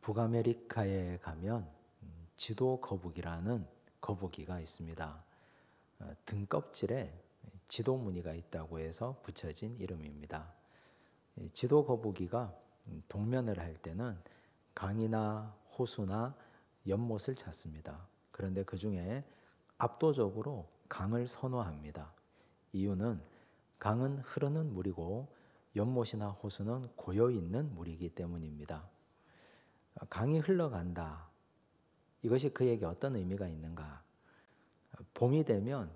북아메리카에 가면 지도 거북이라는 거북이가 있습니다. 등껍질에 지도 무늬가 있다고 해서 붙여진 이름입니다. 지도 거북이가 동면을 할 때는 강이나 호수나 연못을 찾습니다. 그런데 그 중에 압도적으로 강을 선호합니다. 이유는 강은 흐르는 물이고 연못이나 호수는 고여 있는 물이기 때문입니다. 강이 흘러간다. 이것이 그에게 어떤 의미가 있는가? 봄이 되면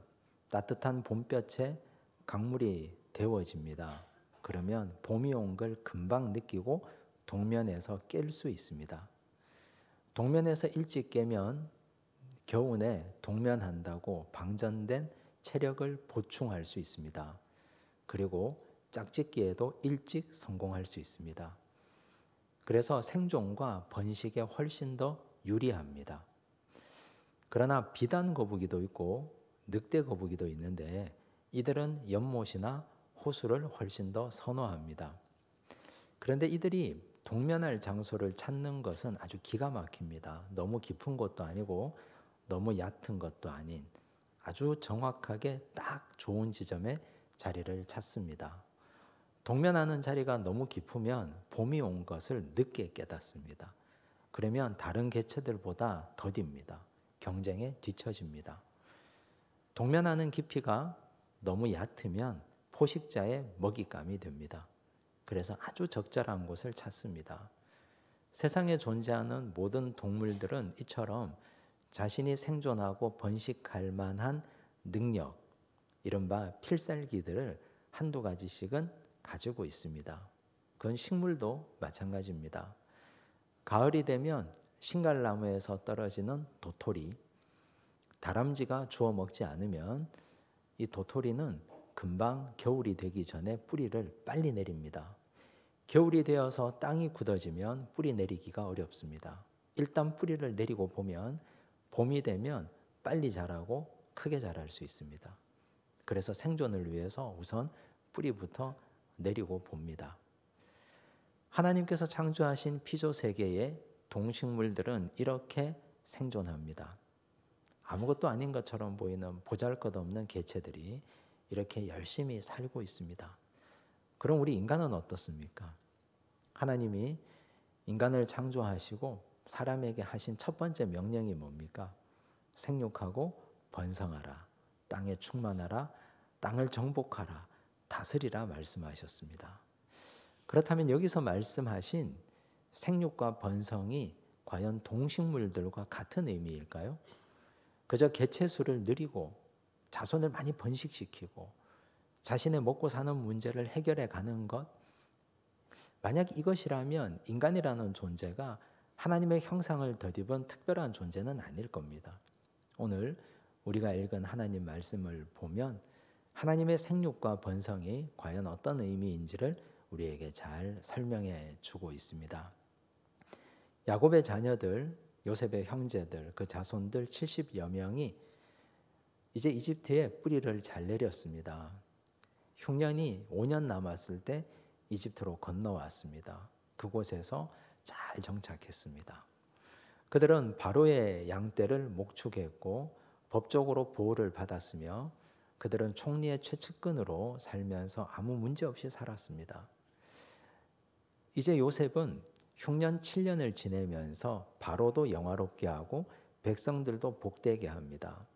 따뜻한 봄볕에 강물이 데워집니다. 그러면 봄이 온 걸 금방 느끼고 동면에서 깰 수 있습니다. 동면에서 일찍 깨면 겨우내 동면한다고 방전된 체력을 보충할 수 있습니다. 그리고 짝짓기에도 일찍 성공할 수 있습니다. 그래서 생존과 번식에 훨씬 더 유리합니다. 그러나 비단 거북이도 있고 늑대 거북이도 있는데 이들은 연못이나 호수를 훨씬 더 선호합니다. 그런데 이들이 동면할 장소를 찾는 것은 아주 기가 막힙니다. 너무 깊은 곳도 아니고 너무 얕은 것도 아닌 아주 정확하게 딱 좋은 지점에 자리를 찾습니다. 동면하는 자리가 너무 깊으면 봄이 온 것을 늦게 깨닫습니다. 그러면 다른 개체들보다 더딥니다. 경쟁에 뒤처집니다. 동면하는 깊이가 너무 얕으면 포식자의 먹잇감이 됩니다. 그래서 아주 적절한 곳을 찾습니다. 세상에 존재하는 모든 동물들은 이처럼 자신이 생존하고 번식할 만한 능력, 이른바 필살기들을 한두 가지씩은 가지고 있습니다. 그건 식물도 마찬가지입니다. 가을이 되면 신갈나무에서 떨어지는 도토리, 다람쥐가 주워 먹지 않으면 이 도토리는 금방 겨울이 되기 전에 뿌리를 빨리 내립니다. 겨울이 되어서 땅이 굳어지면 뿌리 내리기가 어렵습니다. 일단 뿌리를 내리고 보면 봄이 되면 빨리 자라고 크게 자랄 수 있습니다. 그래서 생존을 위해서 우선 뿌리부터 내리고 봅니다. 하나님께서 창조하신 피조 세계의 동식물들은 이렇게 생존합니다. 아무것도 아닌 것처럼 보이는 보잘것없는 개체들이 이렇게 열심히 살고 있습니다. 그럼 우리 인간은 어떻습니까? 하나님이 인간을 창조하시고 사람에게 하신 첫 번째 명령이 뭡니까? 생육하고 번성하라, 땅에 충만하라, 땅을 정복하라, 다스리라 말씀하셨습니다. 그렇다면 여기서 말씀하신 생육과 번성이 과연 동식물들과 같은 의미일까요? 그저 개체 수를 늘리고 자손을 많이 번식시키고 자신의 먹고 사는 문제를 해결해 가는 것, 만약 이것이라면 인간이라는 존재가 하나님의 형상을 덧입은 특별한 존재는 아닐 겁니다. 오늘 우리가 읽은 하나님 말씀을 보면 하나님의 생육과 번성이 과연 어떤 의미인지를 우리에게 잘 설명해 주고 있습니다. 야곱의 자녀들, 요셉의 형제들, 그 자손들 70여 명이 이제 이집트에 뿌리를 잘 내렸습니다. 흉년이 5년 남았을 때 이집트로 건너왔습니다. 그곳에서 잘 정착했습니다. 그들은 바로의 양떼를 목축했고 법적으로 보호를 받았으며 그들은 총리의 최측근으로 살면서 아무 문제 없이 살았습니다. 이제 요셉은 흉년 7년을 지내면서 바로도 영화롭게 하고 백성들도 복되게 합니다.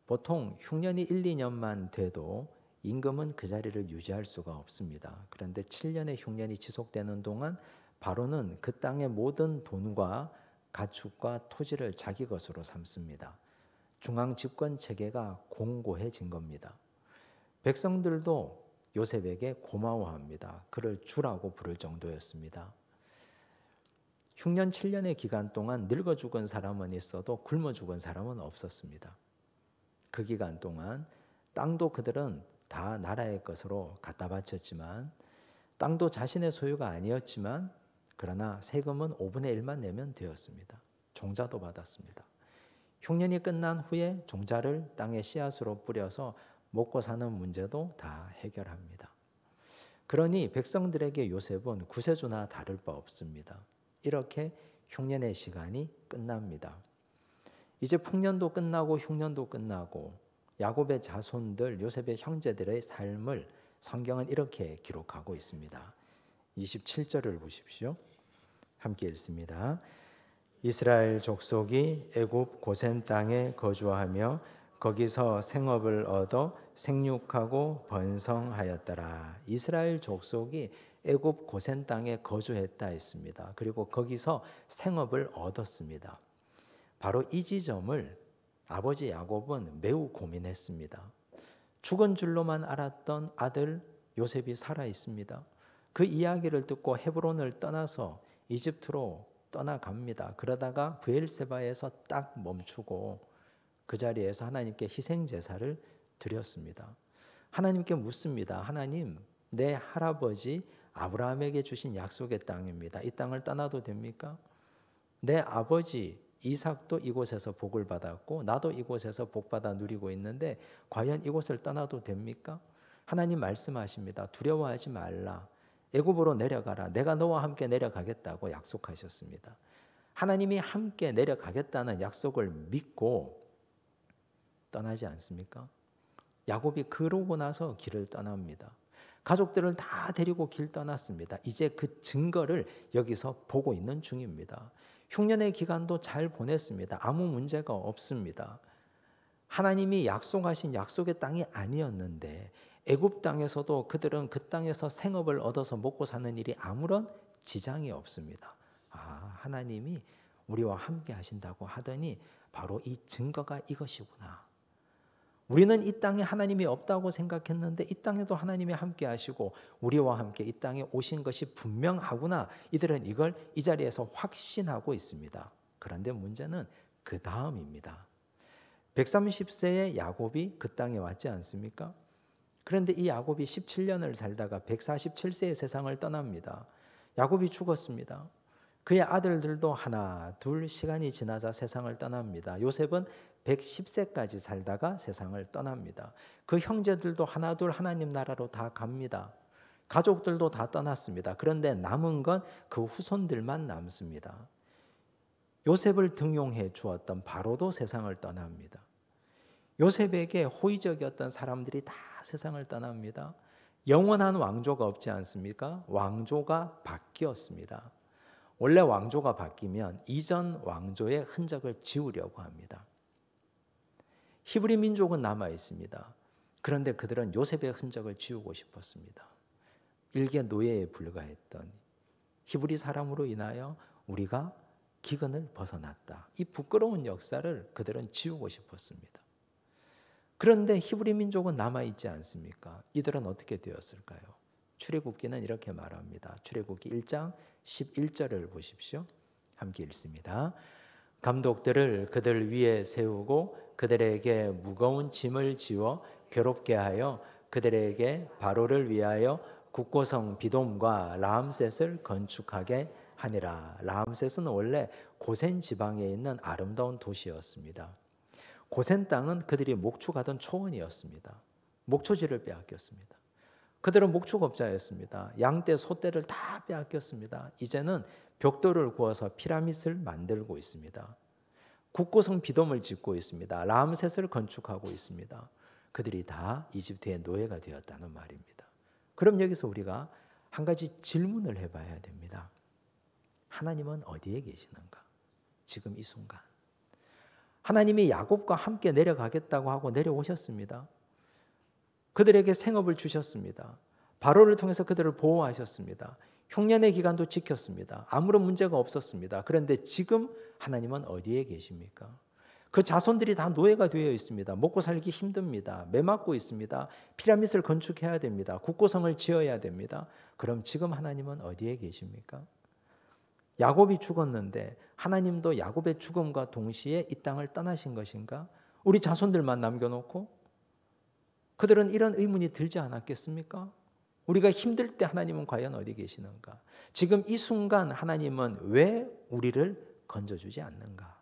보통 흉년이 1, 2년만 돼도 임금은 그 자리를 유지할 수가 없습니다. 그런데 7년의 흉년이 지속되는 동안 바로는 그 땅의 모든 돈과 가축과 토지를 자기 것으로 삼습니다. 중앙 집권 체계가 공고해진 겁니다. 백성들도 요셉에게 고마워합니다. 그를 주라고 부를 정도였습니다. 흉년 7년의 기간 동안 늙어 죽은 사람은 있어도 굶어 죽은 사람은 없었습니다. 그 기간 동안 땅도 그들은 다 나라의 것으로 갖다 바쳤지만 땅도 자신의 소유가 아니었지만 그러나 세금은 5분의 1만 내면 되었습니다. 종자도 받았습니다. 흉년이 끝난 후에 종자를 땅에 씨앗으로 뿌려서 먹고 사는 문제도 다 해결합니다. 그러니 백성들에게 요셉은 구세주나 다를 바 없습니다. 이렇게 흉년의 시간이 끝납니다. 이제 풍년도 끝나고 흉년도 끝나고 야곱의 자손들, 요셉의 형제들의 삶을 성경은 이렇게 기록하고 있습니다. 27절을 보십시오. 함께 읽습니다. 이스라엘 족속이 애굽 고센 땅에 거주하며 거기서 생업을 얻어 생육하고 번성하였더라. 이스라엘 족속이 애굽 고센 땅에 거주했다 했습니다. 그리고 거기서 생업을 얻었습니다. 바로 이 지점을 아버지 야곱은 매우 고민했습니다. 죽은 줄로만 알았던 아들 요셉이 살아 있습니다. 그 이야기를 듣고 헤브론을 떠나서 이집트로 떠나갑니다. 그러다가 브엘세바에서 딱 멈추고 그 자리에서 하나님께 희생 제사를 드렸습니다. 하나님께 묻습니다. 하나님, 내 할아버지 아브라함에게 주신 약속의 땅입니다. 이 땅을 떠나도 됩니까? 내 아버지 이삭도 이곳에서 복을 받았고 나도 이곳에서 복받아 누리고 있는데 과연 이곳을 떠나도 됩니까? 하나님 말씀하십니다. 두려워하지 말라. 애굽으로 내려가라. 내가 너와 함께 내려가겠다고 약속하셨습니다. 하나님이 함께 내려가겠다는 약속을 믿고 떠나지 않습니까? 야곱이 그러고 나서 길을 떠납니다. 가족들을 다 데리고 길 떠났습니다. 이제 그 증거를 여기서 보고 있는 중입니다. 흉년의 기간도 잘 보냈습니다. 아무 문제가 없습니다. 하나님이 약속하신 약속의 땅이 아니었는데 애굽 땅에서도 그들은 그 땅에서 생업을 얻어서 먹고 사는 일이 아무런 지장이 없습니다. 하나님이 우리와 함께 하신다고 하더니 바로 이 증거가 이것이구나. 우리는 이 땅에 하나님이 없다고 생각했는데 이 땅에도 하나님이 함께 하시고 우리와 함께 이 땅에 오신 것이 분명하구나. 이들은 이걸 이 자리에서 확신하고 있습니다. 그런데 문제는 그 다음입니다. 130세의 야곱이 그 땅에 왔지 않습니까? 그런데 이 야곱이 17년을 살다가 147세의 세상을 떠납니다. 야곱이 죽었습니다. 그의 아들들도 하나, 둘 시간이 지나자 세상을 떠납니다. 요셉은 110세까지 살다가 세상을 떠납니다. 그 형제들도 하나, 둘 하나님 나라로 다 갑니다. 가족들도 다 떠났습니다. 그런데 남은 건 그 후손들만 남습니다. 요셉을 등용해 주었던 바로도 세상을 떠납니다. 요셉에게 호의적이었던 사람들이 다 세상을 떠납니다. 영원한 왕조가 없지 않습니까? 왕조가 바뀌었습니다. 원래 왕조가 바뀌면 이전 왕조의 흔적을 지우려고 합니다. 히브리 민족은 남아 있습니다. 그런데 그들은 요셉의 흔적을 지우고 싶었습니다. 일개 노예에 불과했던 히브리 사람으로 인하여 우리가 기근을 벗어났다. 이 부끄러운 역사를 그들은 지우고 싶었습니다. 그런데 히브리 민족은 남아있지 않습니까? 이들은 어떻게 되었을까요? 출애굽기는 이렇게 말합니다. 출애굽기 1장 11절을 보십시오. 함께 읽습니다. 감독들을 그들 위에 세우고 그들에게 무거운 짐을 지워 괴롭게 하여 그들에게 바로를 위하여 국고성 비돔과 라암셋을 건축하게 하니라. 라암셋은 원래 고센 지방에 있는 아름다운 도시였습니다. 고센 땅은 그들이 목축하던 초원이었습니다. 목초지를 빼앗겼습니다. 그들은 목축업자였습니다. 양떼, 소떼를 다 빼앗겼습니다. 이제는 벽돌을 구워서 피라밋을 만들고 있습니다. 국고성 비돔을 짓고 있습니다. 라암셋을 건축하고 있습니다. 그들이 다 이집트의 노예가 되었다는 말입니다. 그럼 여기서 우리가 한 가지 질문을 해봐야 됩니다. 하나님은 어디에 계시는가? 지금 이 순간. 하나님이 야곱과 함께 내려가겠다고 하고 내려오셨습니다. 그들에게 생업을 주셨습니다. 바로를 통해서 그들을 보호하셨습니다. 흉년의 기간도 지켰습니다. 아무런 문제가 없었습니다. 그런데 지금 하나님은 어디에 계십니까? 그 자손들이 다 노예가 되어 있습니다. 먹고 살기 힘듭니다. 매맞고 있습니다. 피라밋을 건축해야 됩니다. 국고성을 지어야 됩니다. 그럼 지금 하나님은 어디에 계십니까? 야곱이 죽었는데 하나님도 야곱의 죽음과 동시에 이 땅을 떠나신 것인가? 우리 자손들만 남겨놓고? 그들은 이런 의문이 들지 않았겠습니까? 우리가 힘들 때 하나님은 과연 어디 계시는가? 지금 이 순간 하나님은 왜 우리를 건져주지 않는가?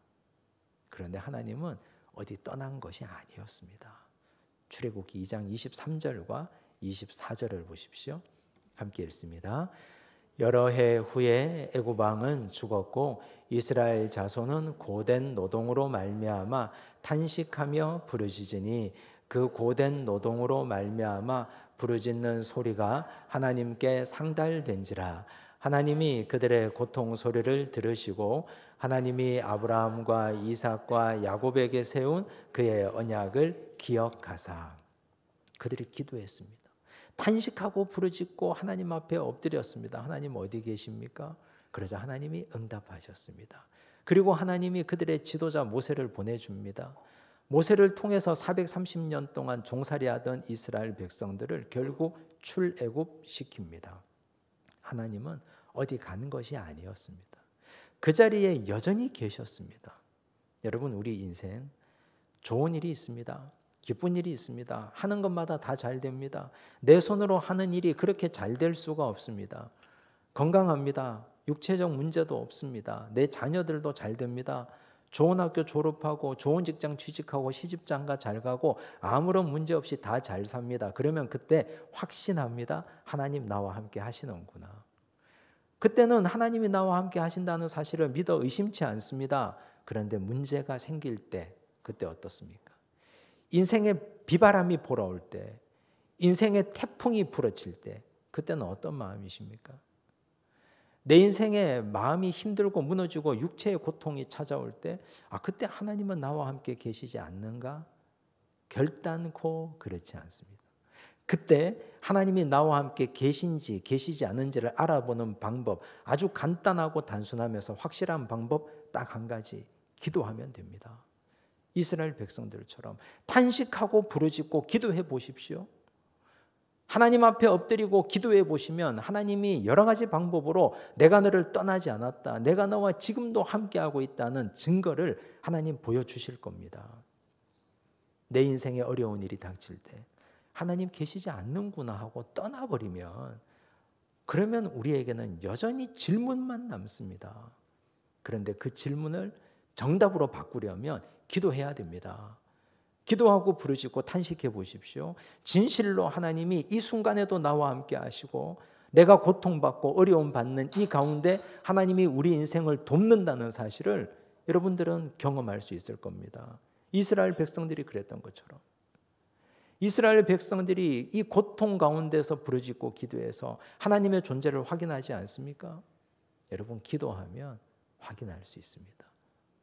그런데 하나님은 어디 떠난 것이 아니었습니다. 출애굽기 2장 23절과 24절을 보십시오. 함께 읽습니다. 여러 해 후에 애굽 왕은 죽었고 이스라엘 자손은 고된 노동으로 말미암아 탄식하며 부르짖으니 그 고된 노동으로 말미암아 부르짖는 소리가 하나님께 상달된지라. 하나님이 그들의 고통 소리를 들으시고 하나님이 아브라함과 이삭과 야곱에게 세운 그의 언약을 기억하사. 그들이 기도했습니다. 탄식하고 부르짖고 하나님 앞에 엎드렸습니다. 하나님 어디 계십니까? 그러자 하나님이 응답하셨습니다. 그리고 하나님이 그들의 지도자 모세를 보내줍니다. 모세를 통해서 430년 동안 종살이하던 이스라엘 백성들을 결국 출애굽시킵니다. 하나님은 어디 가는 것이 아니었습니다. 그 자리에 여전히 계셨습니다. 여러분, 우리 인생 좋은 일이 있습니다. 기쁜 일이 있습니다. 하는 것마다 다 잘 됩니다. 내 손으로 하는 일이 그렇게 잘 될 수가 없습니다. 건강합니다. 육체적 문제도 없습니다. 내 자녀들도 잘 됩니다. 좋은 학교 졸업하고 좋은 직장 취직하고 시집장가 잘 가고 아무런 문제 없이 다 잘 삽니다. 그러면 그때 확신합니다. 하나님 나와 함께 하시는구나. 그때는 하나님이 나와 함께 하신다는 사실을 믿어 의심치 않습니다. 그런데 문제가 생길 때 그때 어떻습니까? 인생의 비바람이 불어올 때, 인생의 태풍이 불어칠 때 그때는 어떤 마음이십니까? 내 인생에 마음이 힘들고 무너지고 육체의 고통이 찾아올 때 그때 하나님은 나와 함께 계시지 않는가? 결단코 그렇지 않습니다. 그때 하나님이 나와 함께 계신지 계시지 않은지를 알아보는 방법, 아주 간단하고 단순하면서 확실한 방법 딱 한 가지, 기도하면 됩니다. 이스라엘 백성들처럼 탄식하고 부르짖고 기도해 보십시오. 하나님 앞에 엎드리고 기도해 보시면 하나님이 여러 가지 방법으로 내가 너를 떠나지 않았다, 내가 너와 지금도 함께하고 있다는 증거를 하나님 보여주실 겁니다. 내 인생에 어려운 일이 닥칠 때 하나님 계시지 않는구나 하고 떠나버리면, 그러면 우리에게는 여전히 질문만 남습니다. 그런데 그 질문을 정답으로 바꾸려면 기도해야 됩니다. 기도하고 부르짖고 탄식해 보십시오. 진실로 하나님이 이 순간에도 나와 함께 하시고 내가 고통받고 어려움 받는 이 가운데 하나님이 우리 인생을 돕는다는 사실을 여러분들은 경험할 수 있을 겁니다. 이스라엘 백성들이 그랬던 것처럼 이스라엘 백성들이 이 고통 가운데서 부르짖고 기도해서 하나님의 존재를 확인하지 않습니까? 여러분, 기도하면 확인할 수 있습니다.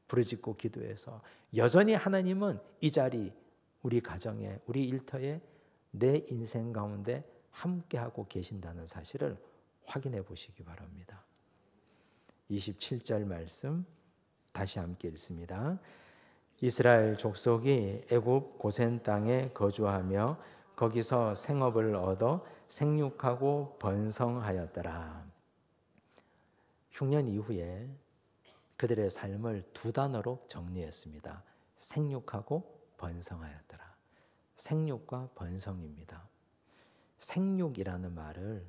부르짖고 기도해서 여전히 하나님은 이 자리, 우리 가정에, 우리 일터에, 내 인생 가운데 함께하고 계신다는 사실을 확인해 보시기 바랍니다. 27절 말씀 다시 함께 읽습니다. 이스라엘 족속이 애굽 고센 땅에 거주하며 거기서 생업을 얻어 생육하고 번성하였더라. 흉년 이후에 그들의 삶을 두 단어로 정리했습니다. 생육하고 번성하였더라. 생육과 번성입니다. 생육이라는 말을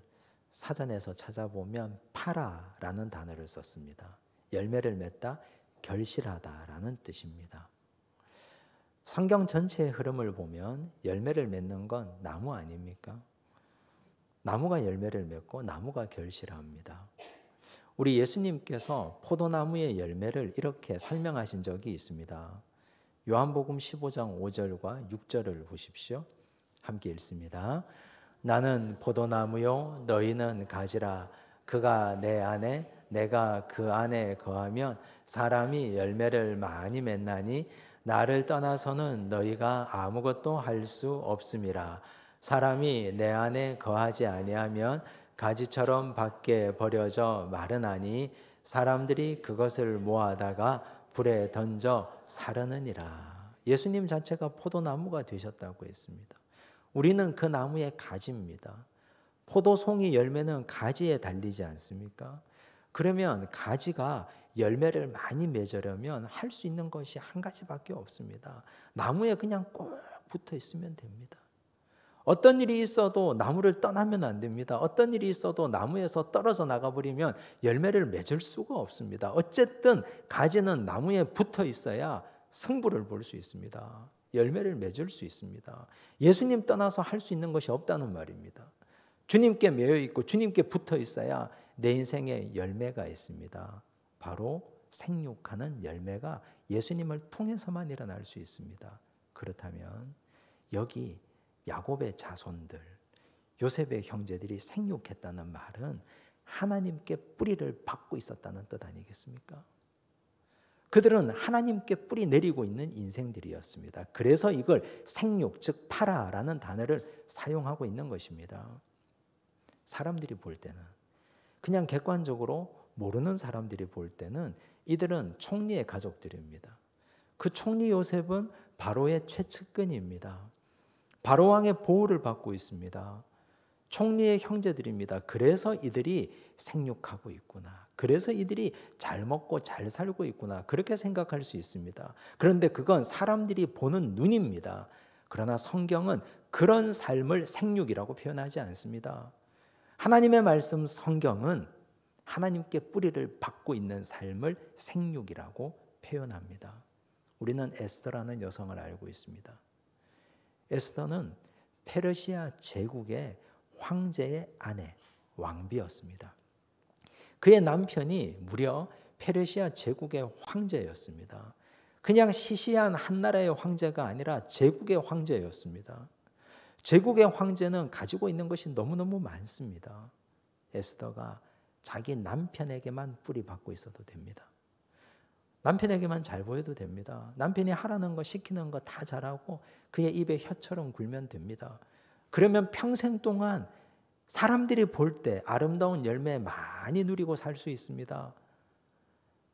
사전에서 찾아보면 파라라는 단어를 썼습니다. 열매를 맺다, 결실하다라는 뜻입니다. 성경 전체의 흐름을 보면 열매를 맺는 건 나무 아닙니까? 나무가 열매를 맺고 나무가 결실합니다. 우리 예수님께서 포도나무의 열매를 이렇게 설명하신 적이 있습니다. 요한복음 15장 5절과 6절을 보십시오. 함께 읽습니다. 나는 포도나무요 너희는 가지라. 그가 내 안에 내가 그 안에 거하면 사람이 열매를 많이 맺나니 나를 떠나서는 너희가 아무것도 할 수 없음이라. 사람이 내 안에 거하지 아니하면 가지처럼 밖에 버려져 마르나니 사람들이 그것을 모아다가 불에 던져 사르느니라. 예수님 자체가 포도나무가 되셨다고 했습니다. 우리는 그 나무의 가지입니다. 포도송이 열매는 가지에 달리지 않습니까? 그러면 가지가 열매를 많이 맺으려면 할 수 있는 것이 한 가지밖에 없습니다. 나무에 그냥 꼭 붙어 있으면 됩니다. 어떤 일이 있어도 나무를 떠나면 안 됩니다. 어떤 일이 있어도 나무에서 떨어져 나가버리면 열매를 맺을 수가 없습니다. 어쨌든 가지는 나무에 붙어 있어야 승부를 볼 수 있습니다. 열매를 맺을 수 있습니다. 예수님 떠나서 할 수 있는 것이 없다는 말입니다. 주님께 매여 있고 주님께 붙어 있어야 내 인생에 열매가 있습니다. 바로 생육하는 열매가 예수님을 통해서만 일어날 수 있습니다. 그렇다면 여기 야곱의 자손들, 요셉의 형제들이 생육했다는 말은 하나님께 뿌리를 받고 있었다는 뜻 아니겠습니까? 그들은 하나님께 뿌리 내리고 있는 인생들이었습니다. 그래서 이걸 생육, 즉 파라라는 단어를 사용하고 있는 것입니다. 사람들이 볼 때는, 그냥 객관적으로 모르는 사람들이 볼 때는 이들은 총리의 가족들입니다. 그 총리 요셉은 바로의 최측근입니다. 바로 왕의 보호를 받고 있습니다. 총리의 형제들입니다. 그래서 이들이 생육하고 있구나. 그래서 이들이 잘 먹고 잘 살고 있구나. 그렇게 생각할 수 있습니다. 그런데 그건 사람들이 보는 눈입니다. 그러나 성경은 그런 삶을 생육이라고 표현하지 않습니다. 하나님의 말씀 성경은 하나님께 뿌리를 받고 있는 삶을 생육이라고 표현합니다. 우리는 에스더라는 여성을 알고 있습니다. 에스더는 페르시아 제국의 황제의 아내, 왕비였습니다. 그의 남편이 무려 페르시아 제국의 황제였습니다. 그냥 시시한 한 나라의 황제가 아니라 제국의 황제였습니다. 제국의 황제는 가지고 있는 것이 너무너무 많습니다. 에스더가 자기 남편에게만 뿌리 받고 있어도 됩니다. 남편에게만 잘 보여도 됩니다. 남편이 하라는 거 시키는 거 다 잘하고 그의 입에 혀처럼 굴면 됩니다. 그러면 평생 동안 사람들이 볼 때 아름다운 열매 많이 누리고 살 수 있습니다.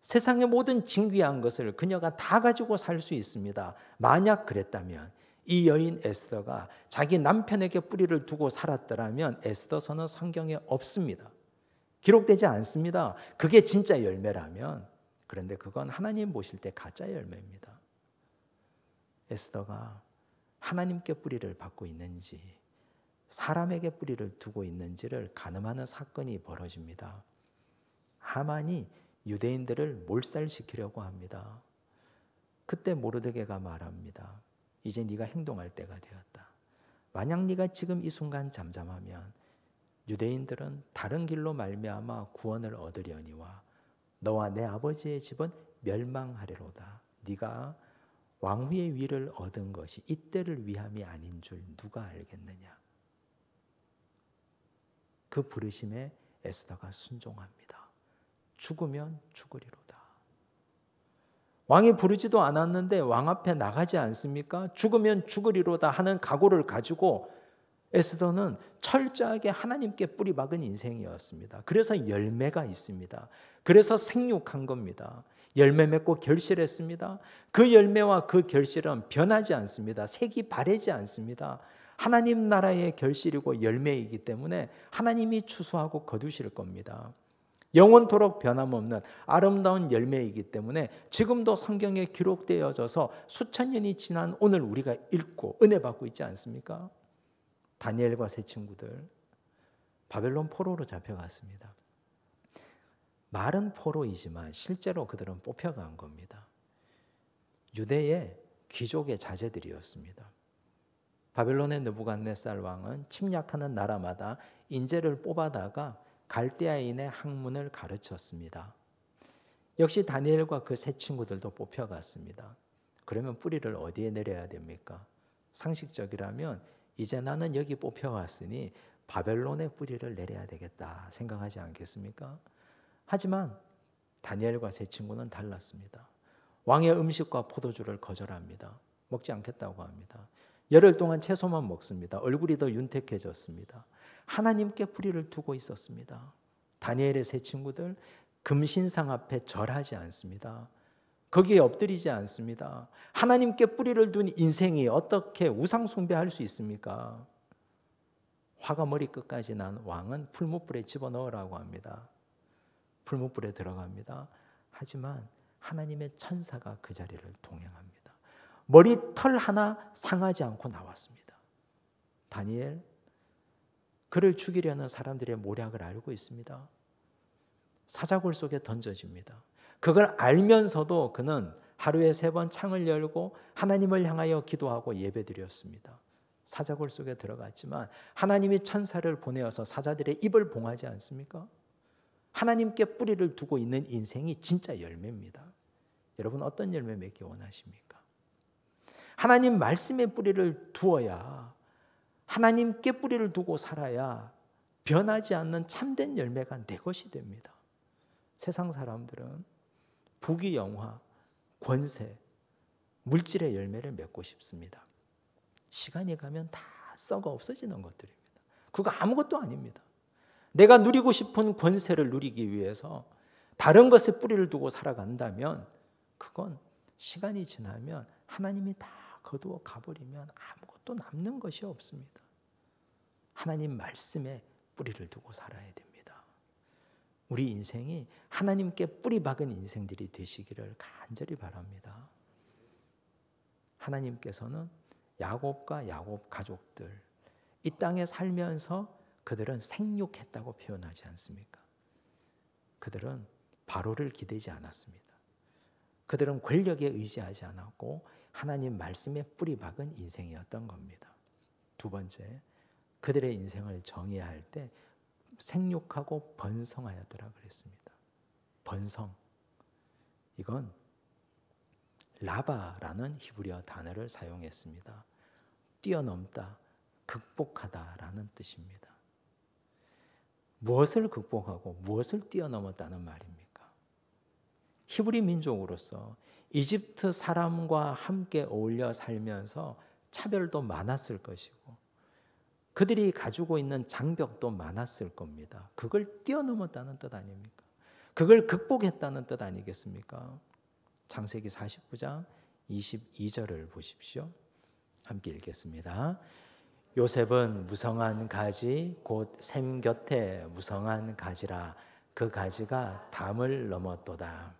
세상의 모든 진귀한 것을 그녀가 다 가지고 살 수 있습니다. 만약 그랬다면 이 여인 에스더가 자기 남편에게 뿌리를 두고 살았더라면 에스더서는 성경에 없습니다. 기록되지 않습니다. 그게 진짜 열매라면. 그런데 그건 하나님 보실 때 가짜 열매입니다. 에스더가 하나님께 뿌리를 받고 있는지 사람에게 뿌리를 두고 있는지를 가늠하는 사건이 벌어집니다. 하만이 유대인들을 몰살시키려고 합니다. 그때 모르드게가 말합니다. 이제 네가 행동할 때가 되었다. 만약 네가 지금 이 순간 잠잠하면 유대인들은 다른 길로 말미암아 구원을 얻으려니와 너와 내 아버지의 집은 멸망하리로다. 네가 왕위의 위를 얻은 것이 이때를 위함이 아닌 줄 누가 알겠느냐. 그 부르심에 에스더가 순종합니다. 죽으면 죽으리로다. 왕이 부르지도 않았는데 왕 앞에 나가지 않습니까? 죽으면 죽으리로다 하는 각오를 가지고 에스더는 철저하게 하나님께 뿌리 박은 인생이었습니다. 그래서 열매가 있습니다. 그래서 생육한 겁니다. 열매 맺고 결실했습니다. 그 열매와 그 결실은 변하지 않습니다. 색이 바래지 않습니다. 하나님 나라의 결실이고 열매이기 때문에 하나님이 추수하고 거두실 겁니다. 영원토록 변함없는 아름다운 열매이기 때문에 지금도 성경에 기록되어져서 수천 년이 지난 오늘 우리가 읽고 은혜 받고 있지 않습니까? 다니엘과 세 친구들 바벨론 포로로 잡혀갔습니다. 말은 포로이지만 실제로 그들은 뽑혀간 겁니다. 유대의 귀족의 자제들이었습니다. 바벨론의 느부갓네살 왕은 침략하는 나라마다 인재를 뽑아다가 갈대아인의 학문을 가르쳤습니다. 역시 다니엘과 그 세 친구들도 뽑혀갔습니다. 그러면 뿌리를 어디에 내려야 됩니까? 상식적이라면 이제 나는 여기 뽑혀왔으니 바벨론의 뿌리를 내려야 되겠다 생각하지 않겠습니까? 하지만 다니엘과 세 친구는 달랐습니다. 왕의 음식과 포도주를 거절합니다. 먹지 않겠다고 합니다. 열흘 동안 채소만 먹습니다. 얼굴이 더 윤택해졌습니다. 하나님께 뿌리를 두고 있었습니다. 다니엘의 세 친구들 금신상 앞에 절하지 않습니다. 거기에 엎드리지 않습니다. 하나님께 뿌리를 둔 인생이 어떻게 우상 숭배할 수 있습니까? 화가 머리끝까지 난 왕은 풀무불에 집어넣으라고 합니다. 풀무불에 들어갑니다. 하지만 하나님의 천사가 그 자리를 동행합니다. 머리털 하나 상하지 않고 나왔습니다. 다니엘, 그를 죽이려는 사람들의 모략을 알고 있습니다. 사자굴 속에 던져집니다. 그걸 알면서도 그는 하루에 3번 창을 열고 하나님을 향하여 기도하고 예배드렸습니다. 사자굴 속에 들어갔지만 하나님이 천사를 보내어서 사자들의 입을 봉하지 않습니까? 하나님께 뿌리를 두고 있는 인생이 진짜 열매입니다. 여러분 어떤 열매 맺기 원하십니까? 하나님 말씀에 뿌리를 두어야, 하나님께 뿌리를 두고 살아야 변하지 않는 참된 열매가 내 것이 됩니다. 세상 사람들은 부귀 영화, 권세, 물질의 열매를 맺고 싶습니다. 시간이 가면 다 썩어 없어지는 것들입니다. 그거 아무것도 아닙니다. 내가 누리고 싶은 권세를 누리기 위해서 다른 것에 뿌리를 두고 살아간다면 그건 시간이 지나면 하나님이 다 거두어 가버리면 아무것도 남는 것이 없습니다. 하나님 말씀에 뿌리를 두고 살아야 됩니다. 우리 인생이 하나님께 뿌리 박은 인생들이 되시기를 간절히 바랍니다. 하나님께서는 야곱과 야곱 가족들, 이 땅에 살면서 그들은 생육했다고 표현하지 않습니까? 그들은 바로를 기대지 않았습니다. 그들은 권력에 의지하지 않았고 하나님 말씀에 뿌리 박은 인생이었던 겁니다. 두 번째, 그들의 인생을 정의할 때 생육하고 번성하였더라 그랬습니다. 번성, 이건 라바라는 히브리어 단어를 사용했습니다. 뛰어넘다, 극복하다라는 뜻입니다. 무엇을 극복하고 무엇을 뛰어넘었다는 말입니까? 히브리 민족으로서 이집트 사람과 함께 어울려 살면서 차별도 많았을 것이고 그들이 가지고 있는 장벽도 많았을 겁니다. 그걸 뛰어넘었다는 뜻 아닙니까? 그걸 극복했다는 뜻 아니겠습니까? 창세기 49장 22절을 보십시오. 함께 읽겠습니다. 요셉은 무성한 가지 곧 샘 곁에 무성한 가지라 그 가지가 담을 넘었도다.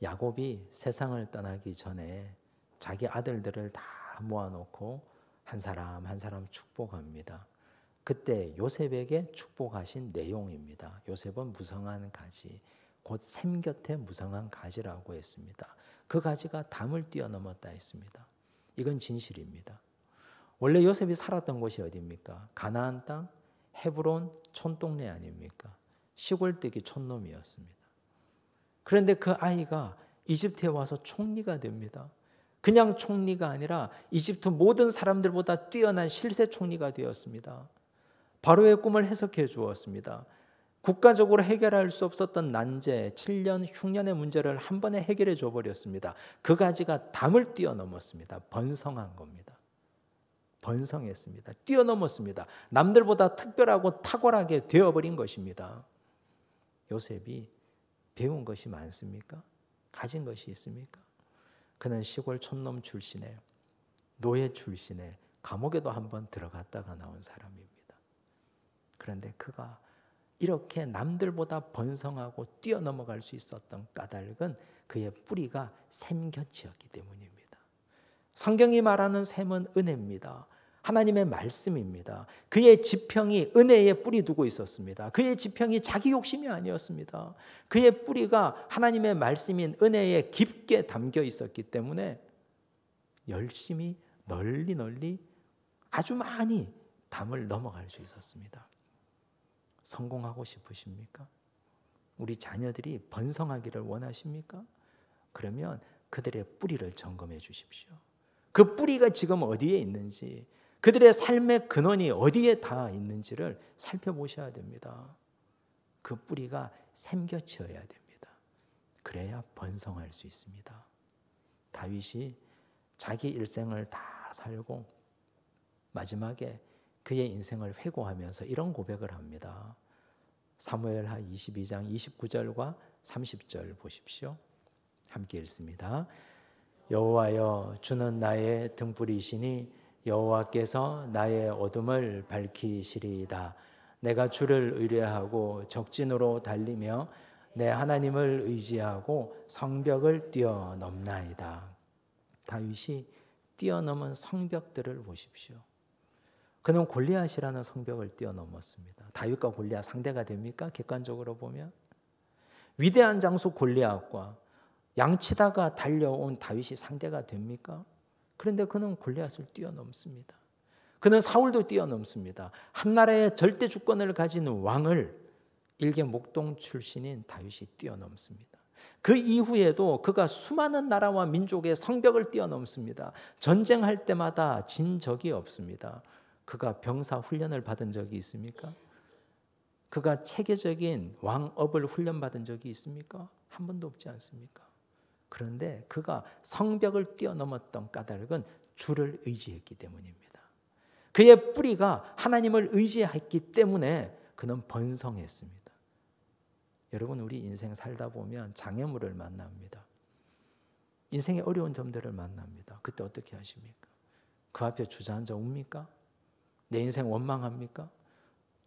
야곱이 세상을 떠나기 전에 자기 아들들을 다 모아놓고 한 사람 한 사람 축복합니다. 그때 요셉에게 축복하신 내용입니다. 요셉은 무성한 가지 곧 샘 곁에 무성한 가지라고 했습니다. 그 가지가 담을 뛰어넘었다 했습니다. 이건 진실입니다. 원래 요셉이 살았던 곳이 어디입니까? 가나안 땅 헤브론 촌동네 아닙니까? 시골뜨기 촌놈이었습니다. 그런데 그 아이가 이집트에 와서 총리가 됩니다. 그냥 총리가 아니라 이집트 모든 사람들보다 뛰어난 실세 총리가 되었습니다. 바로의 꿈을 해석해 주었습니다. 국가적으로 해결할 수 없었던 난제, 7년, 흉년의 문제를 한 번에 해결해 줘버렸습니다. 그 가지가 담을 뛰어넘었습니다. 번성한 겁니다. 번성했습니다. 뛰어넘었습니다. 남들보다 특별하고 탁월하게 되어버린 것입니다. 요셉이 배운 것이 많습니까? 가진 것이 있습니까? 그는 시골 촌놈 출신에 노예 출신에 감옥에도 한번 들어갔다가 나온 사람입니다. 그런데 그가 이렇게 남들보다 번성하고 뛰어넘어갈 수 있었던 까닭은 그의 뿌리가 샘곁이었기 때문입니다. 성경이 말하는 샘은 은혜입니다. 하나님의 말씀입니다. 그의 지평이 은혜에 뿌리 두고 있었습니다. 그의 지평이 자기 욕심이 아니었습니다. 그의 뿌리가 하나님의 말씀인 은혜에 깊게 담겨 있었기 때문에 열심히 널리 아주 많이 담을 넘어갈 수 있었습니다. 성공하고 싶으십니까? 우리 자녀들이 번성하기를 원하십니까? 그러면 그들의 뿌리를 점검해 주십시오. 그 뿌리가 지금 어디에 있는지, 그들의 삶의 근원이 어디에 닿아 있는지를 살펴보셔야 됩니다. 그 뿌리가 샘곁이어야 됩니다. 그래야 번성할 수 있습니다. 다윗이 자기 일생을 다 살고 마지막에 그의 인생을 회고하면서 이런 고백을 합니다. 사무엘하 22장 29절과 30절 보십시오. 함께 읽습니다. 여호와여, 주는 나의 등불이시니 여호와께서 나의 어둠을 밝히시리이다. 내가 주를 의뢰하고 적진으로 달리며 내 하나님을 의지하고 성벽을 뛰어넘나이다. 다윗이 뛰어넘은 성벽들을 보십시오. 그는 골리앗이라는 성벽을 뛰어넘었습니다. 다윗과 골리앗 상대가 됩니까? 객관적으로 보면 위대한 장수 골리앗과 양치다가 달려온 다윗이 상대가 됩니까? 그런데 그는 골리앗을 뛰어넘습니다. 그는 사울도 뛰어넘습니다. 한 나라의 절대 주권을 가진 왕을 일개 목동 출신인 다윗이 뛰어넘습니다. 그 이후에도 그가 수많은 나라와 민족의 성벽을 뛰어넘습니다. 전쟁할 때마다 진 적이 없습니다. 그가 병사 훈련을 받은 적이 있습니까? 그가 체계적인 왕업을 훈련받은 적이 있습니까? 한 번도 없지 않습니까? 그런데 그가 성벽을 뛰어넘었던 까닭은 주를 의지했기 때문입니다. 그의 뿌리가 하나님을 의지했기 때문에 그는 번성했습니다. 여러분, 우리 인생 살다 보면 장애물을 만납니다. 인생의 어려운 점들을 만납니다. 그때 어떻게 하십니까? 그 앞에 주저앉아 웁니까? 내 인생 원망합니까?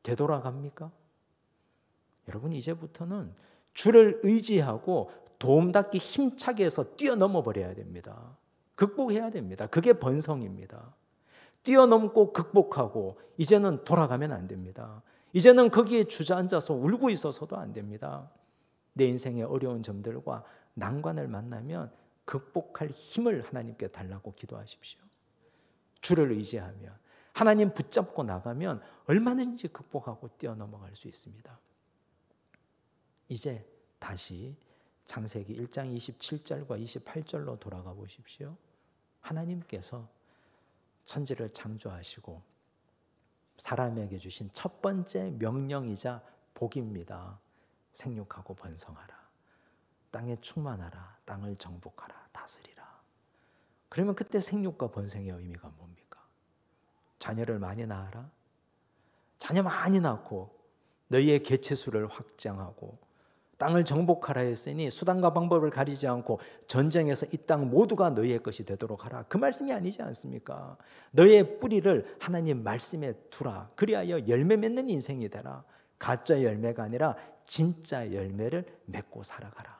되돌아갑니까? 여러분, 이제부터는 주를 의지하고 도움닫기 힘차게 해서 뛰어넘어 버려야 됩니다. 극복해야 됩니다. 그게 번성입니다. 뛰어넘고 극복하고 이제는 돌아가면 안 됩니다. 이제는 거기에 주저앉아서 울고 있어서도 안 됩니다. 내 인생의 어려운 점들과 난관을 만나면 극복할 힘을 하나님께 달라고 기도하십시오. 주를 의지하면, 하나님 붙잡고 나가면 얼마든지 극복하고 뛰어넘어갈 수 있습니다. 이제 다시 창세기 1장 27절과 28절로 돌아가 보십시오. 하나님께서 천지를 창조하시고 사람에게 주신 첫 번째 명령이자 복입니다. 생육하고 번성하라. 땅에 충만하라. 땅을 정복하라. 다스리라. 그러면 그때 생육과 번성의 의미가 뭡니까? 자녀를 많이 낳아라. 자녀 많이 낳고 너희의 개체수를 확장하고 땅을 정복하라 했으니 수단과 방법을 가리지 않고 전쟁에서 이 땅 모두가 너희의 것이 되도록 하라. 그 말씀이 아니지 않습니까? 너희의 뿌리를 하나님 말씀에 두라. 그리하여 열매 맺는 인생이 되라. 가짜 열매가 아니라 진짜 열매를 맺고 살아가라.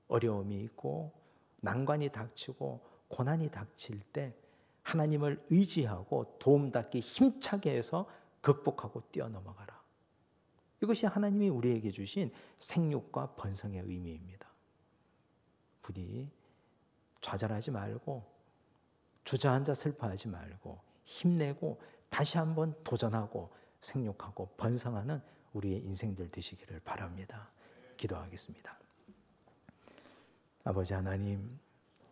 어려움이 있고 난관이 닥치고 고난이 닥칠 때 하나님을 의지하고 도움닫기 힘차게 해서 극복하고 뛰어넘어가라. 이것이 하나님이 우리에게 주신 생육과 번성의 의미입니다. 부디 좌절하지 말고 주저앉아 슬퍼하지 말고 힘내고 다시 한번 도전하고 생육하고 번성하는 우리의 인생들 되시기를 바랍니다. 기도하겠습니다. 아버지 하나님,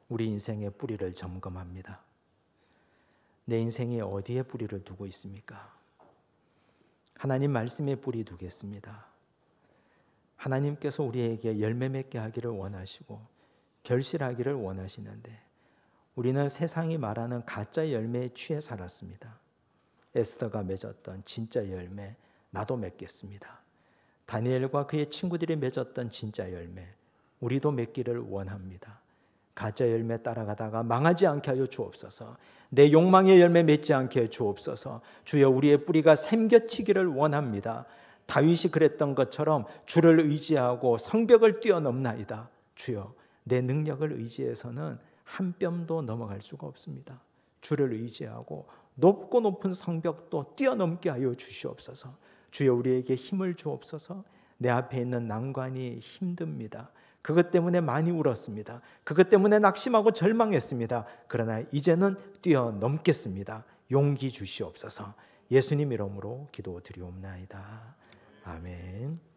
우리 인생의 뿌리를 점검합니다. 내 인생이 어디에 뿌리를 두고 있습니까? 하나님 말씀에 뿌리 두겠습니다. 하나님께서 우리에게 열매 맺게 하기를 원하시고 결실하기를 원하시는데 우리는 세상이 말하는 가짜 열매에 취해 살았습니다. 에스더가 맺었던 진짜 열매 나도 맺겠습니다. 다니엘과 그의 친구들이 맺었던 진짜 열매 우리도 맺기를 원합니다. 가짜 열매 따라가다가 망하지 않게 하여 주옵소서. 내 욕망의 열매 맺지 않게 하여 주옵소서. 주여, 우리의 뿌리가 샘겨치기를 원합니다. 다윗이 그랬던 것처럼 주를 의지하고 성벽을 뛰어넘나이다. 주여, 내 능력을 의지해서는 한 뼘도 넘어갈 수가 없습니다. 주를 의지하고 높고 높은 성벽도 뛰어넘게 하여 주시옵소서. 주여, 우리에게 힘을 주옵소서. 내 앞에 있는 난관이 힘듭니다. 그것 때문에 많이 울었습니다. 그것 때문에 낙심하고 절망했습니다. 그러나 이제는 뛰어넘겠습니다. 용기 주시옵소서. 예수님 이름으로 기도드리옵나이다. 아멘.